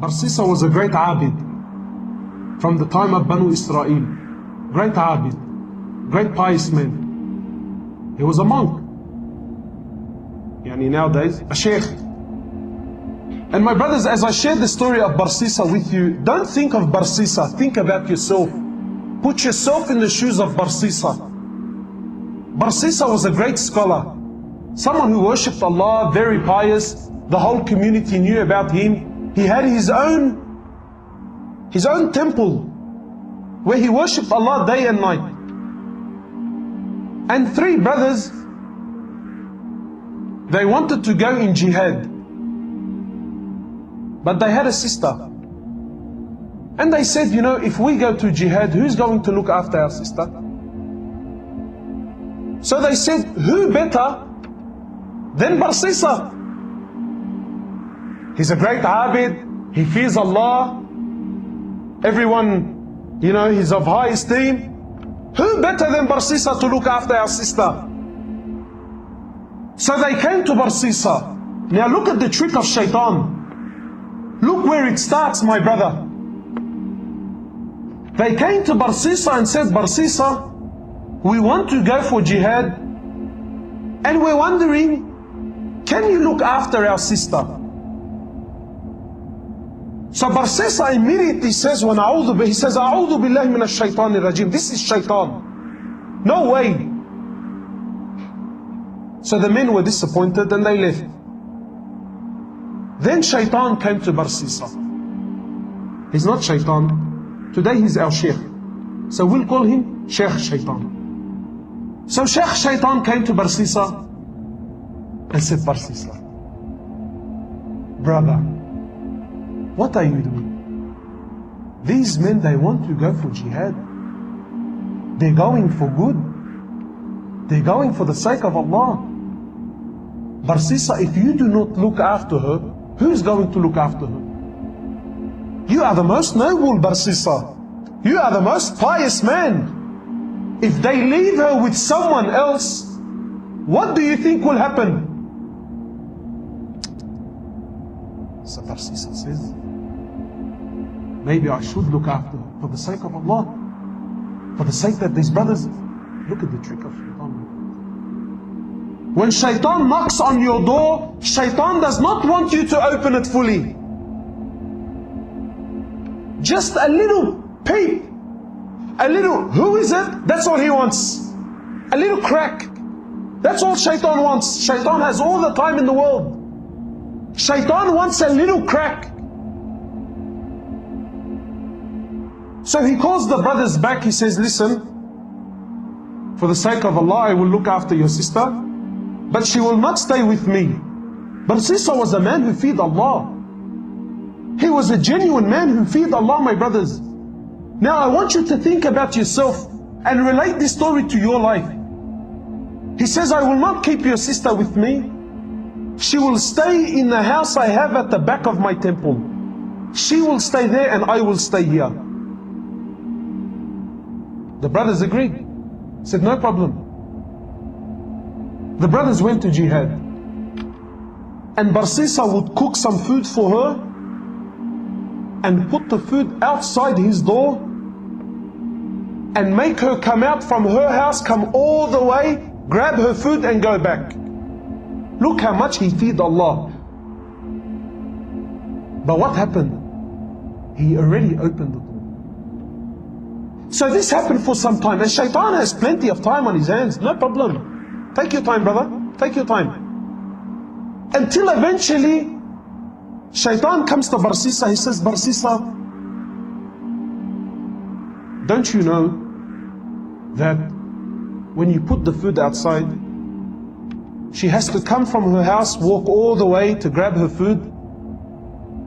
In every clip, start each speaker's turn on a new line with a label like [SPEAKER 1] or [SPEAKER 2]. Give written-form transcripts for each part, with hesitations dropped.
[SPEAKER 1] Barsisa was a great abid from the time of Banu Israel. Great abid, great pious man. He was a monk. Yani nowadays, a sheikh. And my brothers, as I share the story of Barsisa with you, don't think of Barsisa, think about yourself. Put yourself in the shoes of Barsisa. Barsisa was a great scholar, someone who worshipped Allah, very pious. The whole community knew about him. He had his own temple where he worshipped Allah day and night. And three brothers, they wanted to go in jihad, but they had a sister. And they said, you know, if we go to jihad, who's going to look after our sister? So they said, who better than Barsisa? He's a great abid, he fears Allah, everyone, you know, he's of high esteem. Who better than Barsisa to look after our sister? So they came to Barsisa. Now look at the trick of shaitan. Look where it starts, my brother. They came to Barsisa and said, Barsisa, we want to go for jihad, and we're wondering, can you look after our sister? So Barsisa immediately says, he says, A'udhu billahi minash shaitanir rajim. This is shaitan. No way. So the men were disappointed and they left. Then shaitan came to Barsisa. He's not shaitan. Today he's our sheikh. So we'll call him Sheikh Shaitan. So Sheikh Shaitan came to Barsisa and said, Barsisa, brother, what are you doing? These men, they want to go for jihad. They're going for good. They're going for the sake of Allah. Barsisa, if you do not look after her, who's going to look after her? You are the most noble, Barsisa. You are the most pious man. If they leave her with someone else, what do you think will happen? So Barsisa says, maybe I should look after her for the sake of Allah, for the sake that these brothers. Look at the trick of shaitan. When shaitan knocks on your door, shaitan does not want you to open it fully. Just a little peep, a little, who is it? That's all he wants. A little crack. That's all shaitan wants. Shaitan has all the time in the world. Shaitan wants a little crack. So he calls the brothers back. He says, listen, for the sake of Allah, I will look after your sister, but she will not stay with me. Barsisa was a man who feared Allah. He was a genuine man who feared Allah, my brothers. Now I want you to think about yourself and relate this story to your life. He says, I will not keep your sister with me. She will stay in the house I have at the back of my temple. She will stay there and I will stay here. The brothers agreed. Said, no problem. The brothers went to jihad. And Barsisa would cook some food for her and put the food outside his door and make her come out from her house, come all the way, grab her food and go back. Look how much he feared Allah. But what happened? He already opened the door. So this happened for some time, and shaitan has plenty of time on his hands. No problem. Take your time, brother. Take your time. Until eventually shaitan comes to Barsisa. He says, Barsisa, don't you know that when you put the food outside, she has to come from her house, walk all the way to grab her food?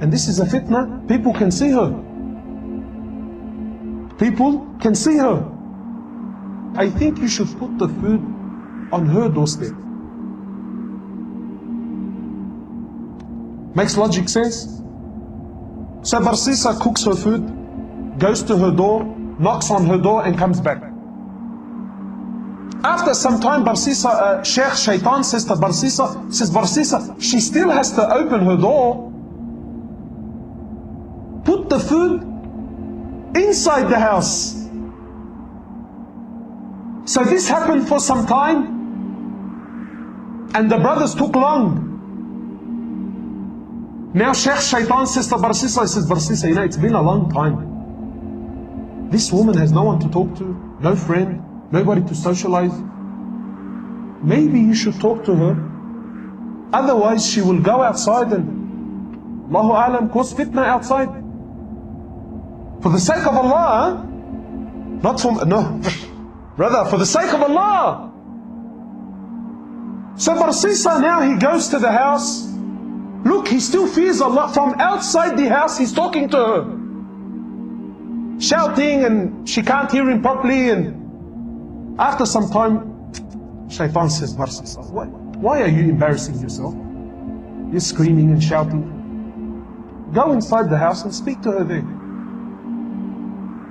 [SPEAKER 1] And this is a fitna. People can see her. People can see her. I think you should put the food on her doorstep. Makes logic sense? So Barsisa cooks her food, goes to her door, knocks on her door and comes back. After some time, Barsisa, Sheikh Shaitan says to Barsisa, she still has to open her door. put the food inside the house. So this happened for some time, and the brothers took long. Now Sheikh Shaitan says to Barsisa, he says, Barsisa, you know, it's been a long time. This woman has no one to talk to, no friend, nobody to socialize. Maybe you should talk to her. Otherwise she will go outside and, Allahu Alam, cause fitna outside. For the sake of Allah, not for, no, brother, for the sake of Allah. So Barsisa now, he goes to the house. Look, he still fears Allah. From outside the house, he's talking to her, shouting, and she can't hear him properly. And after some time, Shaitan says, Barsisa, why are you embarrassing yourself? You're screaming and shouting. Go inside the house and speak to her there.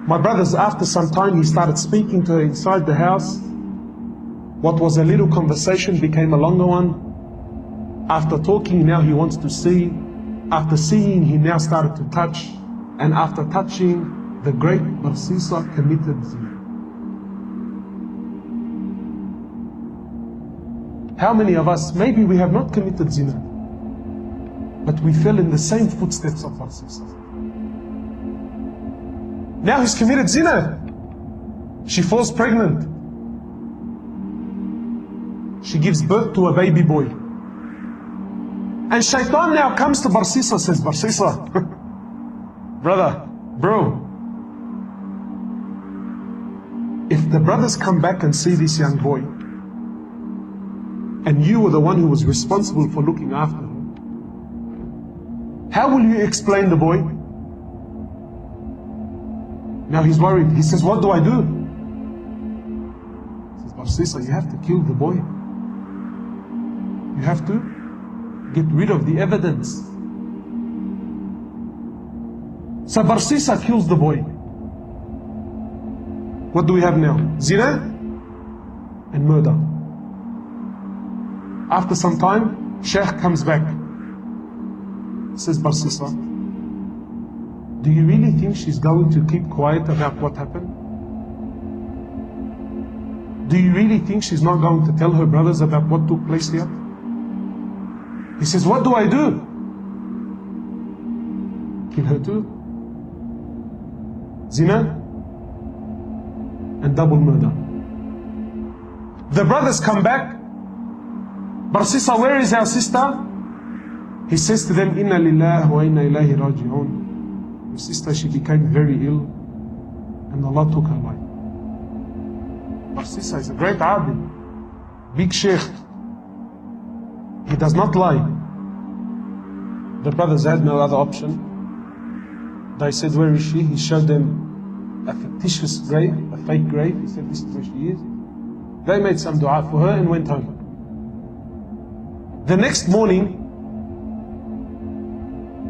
[SPEAKER 1] My brothers, after some time, he started speaking to her inside the house. What was a little conversation became a longer one. After talking, now he wants to see. After seeing, he now started to touch. And after touching, the great Barsisa committed zina. How many of us, maybe we have not committed zina, but we fell in the same footsteps of Barsisa. Now he's committed zina. She falls pregnant. She gives birth to a baby boy. And Shaitan now comes to Barsisa, says, Barsisa, bro, if the brothers come back and see this young boy, and you were the one who was responsible for looking after him, how will you explain the boy? Now he's worried. He says, what do I do? He says, Barsisa, you have to kill the boy. You have to get rid of the evidence. So Barsisa kills the boy. What do we have now? Zina and murder. After some time, Sheikh comes back. Says, Barsisa, do you really think she's going to keep quiet about what happened? Do you really think she's not going to tell her brothers about what took place here? He says, what do I do? Kill her too? Zina and double murder. The brothers come back. Barsisa, where is our sister? He says to them, Inna lillahi wa inna ilayhi raji'un. Your sister, she became very ill, and Allah took her life. Barsisa is a great abid, big sheikh. He does not lie. The brothers had no other option. They said, where is she? He showed them a fictitious grave, a fake grave. He said, this is where she is. They made some dua for her and went home. The next morning,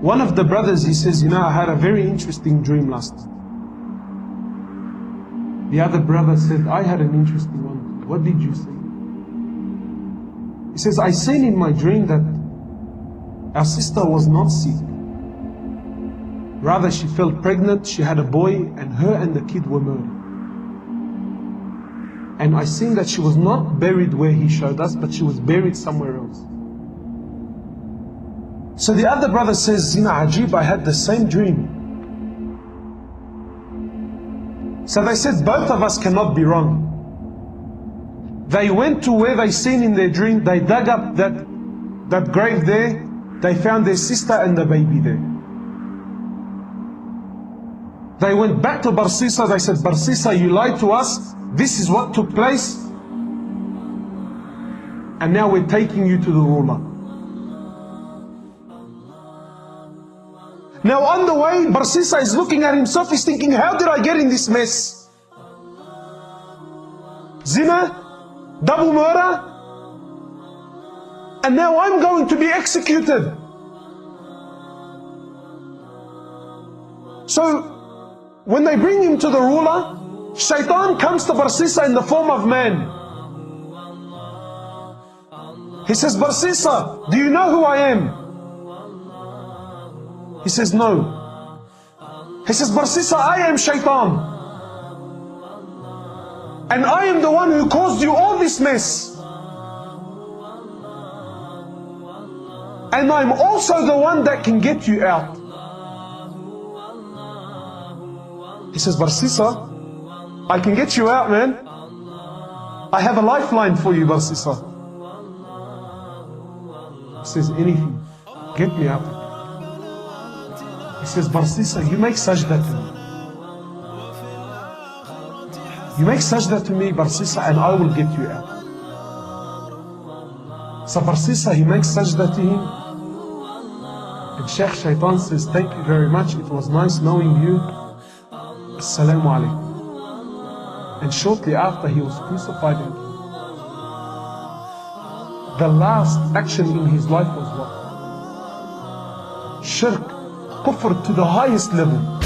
[SPEAKER 1] one of the brothers, he says, you know, I had a very interesting dream last night. The other brother said, I had an interesting one. What did you see? He says, I seen in my dream that our sister was not sick. Rather, she fell pregnant, she had a boy, and her and the kid were murdered. And I seen that she was not buried where he showed us, but she was buried somewhere else. So the other brother says, Zina Ajib, I had the same dream. So they said, both of us cannot be wrong. They went to where they seen in their dream, they dug up that grave there, they found their sister and the baby there. They went back to Barsisa, they said, Barsisa, you lied to us, this is what took place, and now we're taking you to the ruler. Now on the way, Barsisa is looking at himself, he's thinking, how did I get in this mess? Zina, double murder, and now I'm going to be executed. So, when they bring him to the ruler, Shaitan comes to Barsisa in the form of man. He says, Barsisa, do you know who I am? He says, no. He says, Barsisa, I am Shaitan. And I am the one who caused you all this mess. And I'm also the one that can get you out. He says, Barsisa, I can get you out, man. I have a lifeline for you, Barsisa. He says, anything, get me out. He says, Barsisa, you make sajda to me. You make sajda to me, Barsisa, and I will get you out. So Barsisa, he makes sajda to him. And Sheikh Shaitan says, thank you very much. It was nice knowing you. Assalamu alaikum. And shortly after, he was crucified. The last action in his life was what? Shirk, kufr to the highest level.